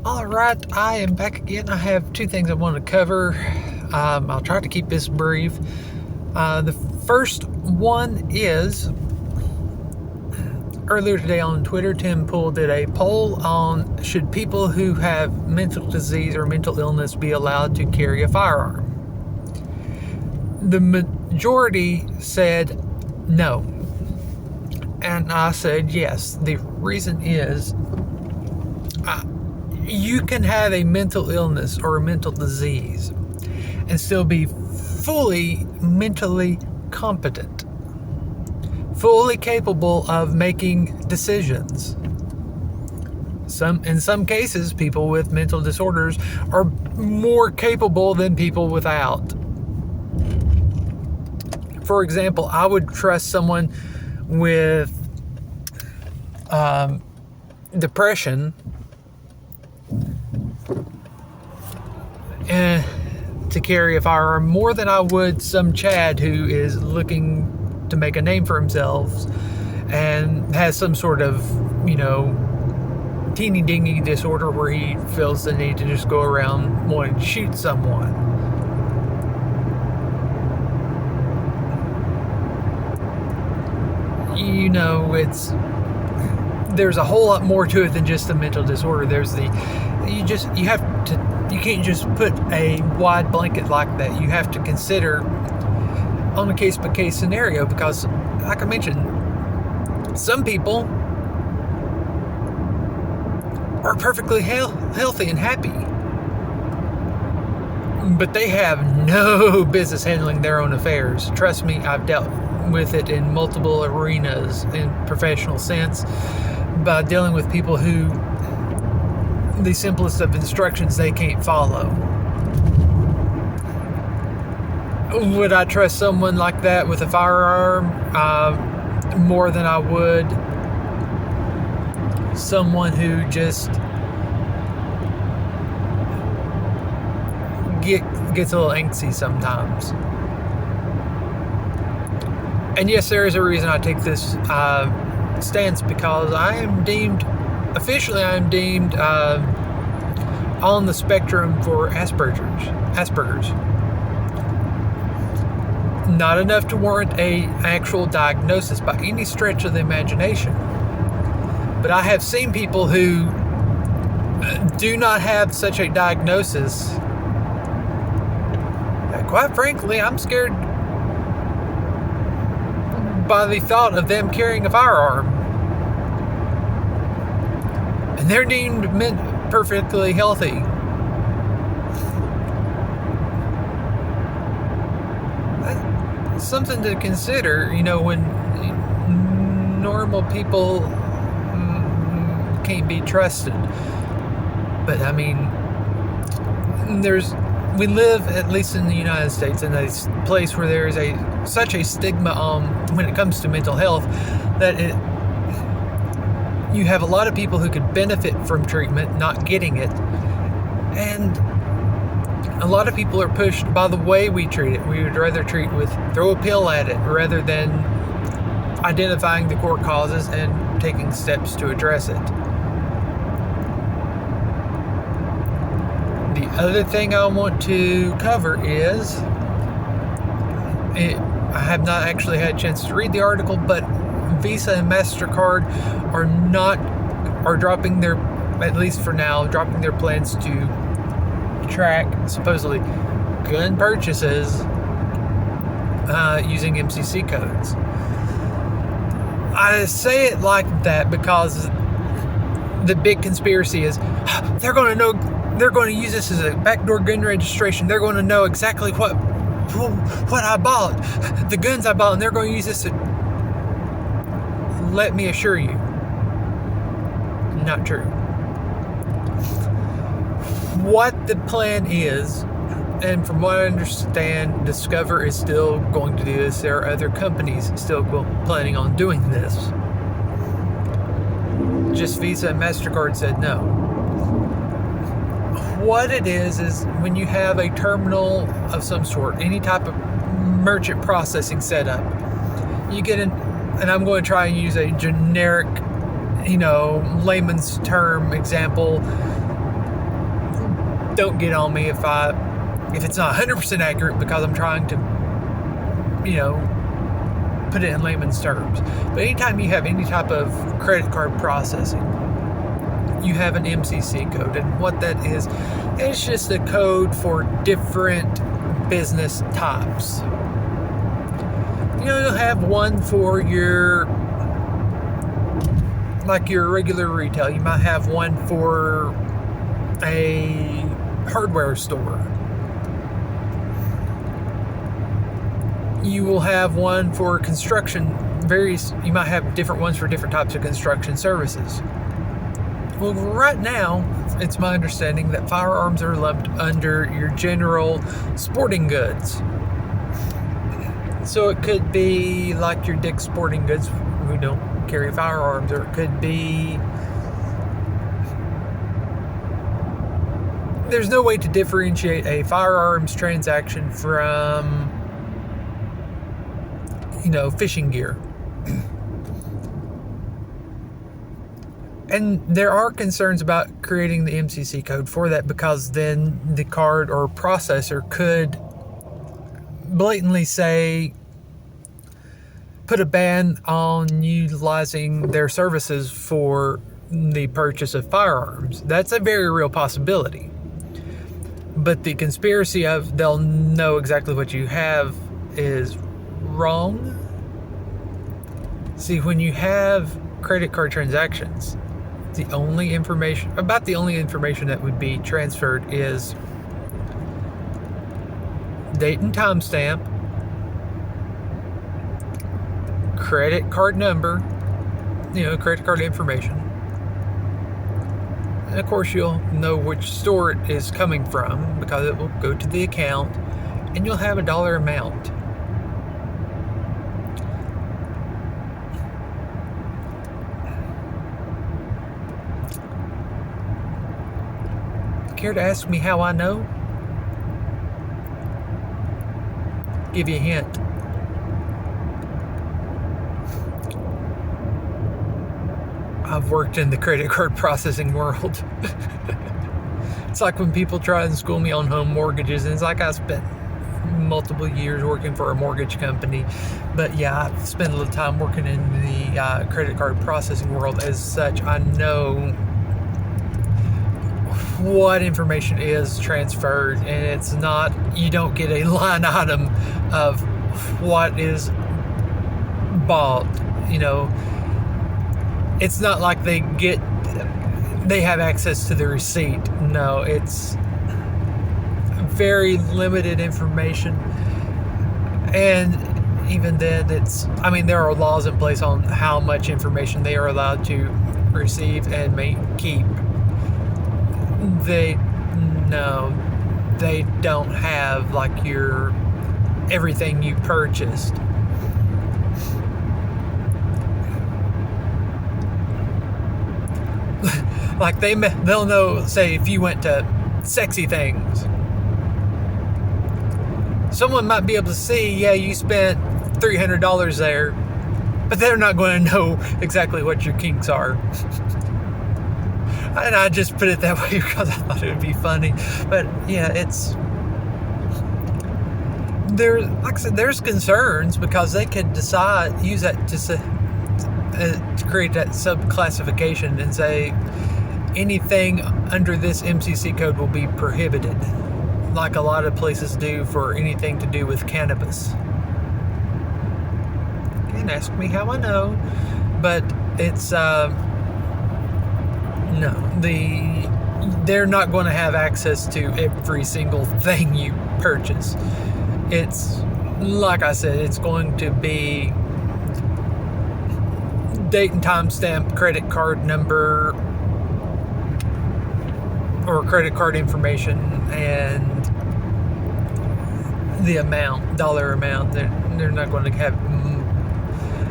All right, I am back again. I have two things I want to cover. I'll try to keep this brief. The first one is earlier today on Twitter, Tim Pool did a poll on should people who have mental disease or mental illness be allowed to carry a firearm. The majority said no. And I said yes. The reason is you can have a mental illness or a mental disease and still be fully mentally competent, fully capable of making decisions. In some cases, people with mental disorders are more capable than people without. For example, I would trust someone with depression to carry a firearm more than I would some Chad who is looking to make a name for himself and has some sort of, teeny dingy disorder where he feels the need to just go around wanting to shoot someone. There's a whole lot more to it than just a mental disorder. You can't just put a wide blanket like that. You have to consider on a case-by-case scenario because, like I mentioned, some people are perfectly healthy and happy, but they have no business handling their own affairs. Trust me, I've dealt with it in multiple arenas in professional sense by dealing with people who the simplest of instructions they can't follow. Would I trust someone like that with a firearm more than I would someone who just gets a little angsty sometimes? And yes, there is a reason I take this stance, because I am deemed on the spectrum for Asperger's. Not enough to warrant an actual diagnosis by any stretch of the imagination. But I have seen people who do not have such a diagnosis. Quite frankly, I'm scared by the thought of them carrying a firearm. And they're deemed perfectly healthy. That's something to consider, when normal people can't be trusted. But we live, at least in the United States, in a place where there is such a stigma when it comes to mental health that you have a lot of people who could benefit from treatment not getting it, and a lot of people are pushed by the way we treat it. We would rather throw a pill at it rather than identifying the core causes and taking steps to address it. The other thing I want to cover is, I have not actually had a chance to read the article, but Visa and MasterCard are dropping their, at least for now, dropping their plans to track supposedly gun purchases using MCC codes. I say it like that because the big conspiracy is they're going to use this as a backdoor gun registration. They're going to know exactly what I bought, the guns I bought, and they're going to use this to... Let me assure you, not true. What the plan is, and from what I understand, Discover is still going to do this. There are other companies still planning on doing this. Just Visa and MasterCard said no. What it is when you have a terminal of some sort, any type of merchant processing setup, you get and I'm going to try and use a generic, layman's term example. don't get on me if it's not 100% accurate, because I'm trying to, put it in layman's terms. But anytime you have any type of credit card processing, you have an MCC code. And what that is, it's just a code for different business types. You'll have one for your regular retail. You might have one for a hardware store. You will have one for construction. You might have different ones for different types of construction services. Well, right now, it's my understanding that firearms are lumped under your general sporting goods. So it could be like your Dick's Sporting Goods, who don't carry firearms, or it could be... There's no way to differentiate a firearms transaction from, fishing gear. And there are concerns about creating the MCC code for that, because then the card or processor could blatantly say, put a ban on utilizing their services for the purchase of firearms. That's a very real possibility. But the conspiracy of they'll know exactly what you have is wrong. See, when you have credit card transactions, the only information that would be transferred is date and timestamp, credit card number, credit card information. And of course, you'll know which store it is coming from, because it will go to the account, and you'll have a dollar amount. Care to ask me how I know? Give you a hint. I've worked in the credit card processing world. It's like when people try and school me on home mortgages, and it's like I spent multiple years working for a mortgage company. But yeah, I've spent a little time working in the credit card processing world. As such, I know what information is transferred, and it's not, you don't get a line item of what is bought. It's not like they have access to the receipt. No, it's very limited information. And even then, there are laws in place on how much information they are allowed to receive and keep. They don't have like everything you purchased. Like they'll know, say, if you went to Sexy Things, someone might be able to see, yeah, you spent $300 there, but they're not going to know exactly what your kinks are. And I just put it that way because I thought it would be funny. But yeah, like I said, there's concerns, because they could use that to create that sub-classification and say anything under this MCC code will be prohibited, like a lot of places do for anything to do with cannabis. You can ask me how I know, but it's they're not going to have access to every single thing you purchase. It's, like I said, it's going to be date and timestamp, credit card number, or credit card information, and the dollar amount. They're not going to have,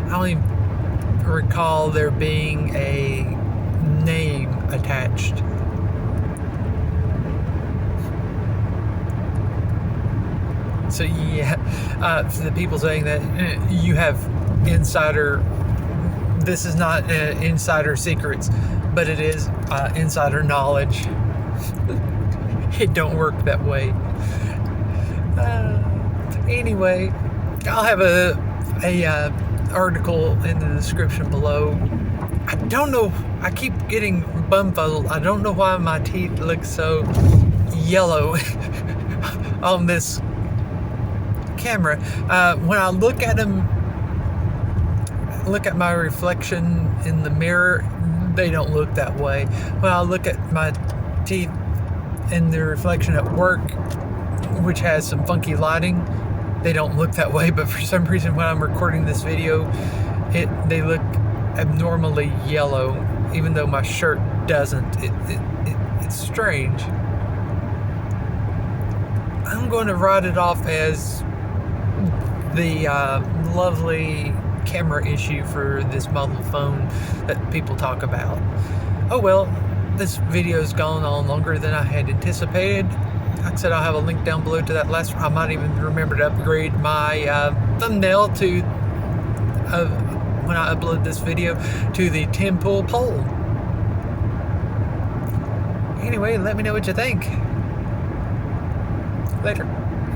I don't even recall there being a name attached. So yeah, for the people saying that you have insider, this is not insider secrets, but it is insider knowledge. it don't work that way. Anyway, I'll have a article in the description below. I don't know, I keep getting bumfuzzled. I don't know why my teeth look so yellow on this camera. When I look at them, look at my reflection in the mirror, they don't look that way. When I look at my teeth in the reflection at work, which has some funky lighting, they don't look that way. But for some reason when I'm recording this video, they look abnormally yellow, even though my shirt doesn't. It's strange. I'm going to write it off as the lovely camera issue for this mobile phone that people talk about. Oh well, this video's gone on longer than I had anticipated. Like I said, I'll have a link down below to that last one. I might even remember to upgrade my thumbnail to when I upload this video to the 10-pull pole. Anyway, let me know what you think. Later.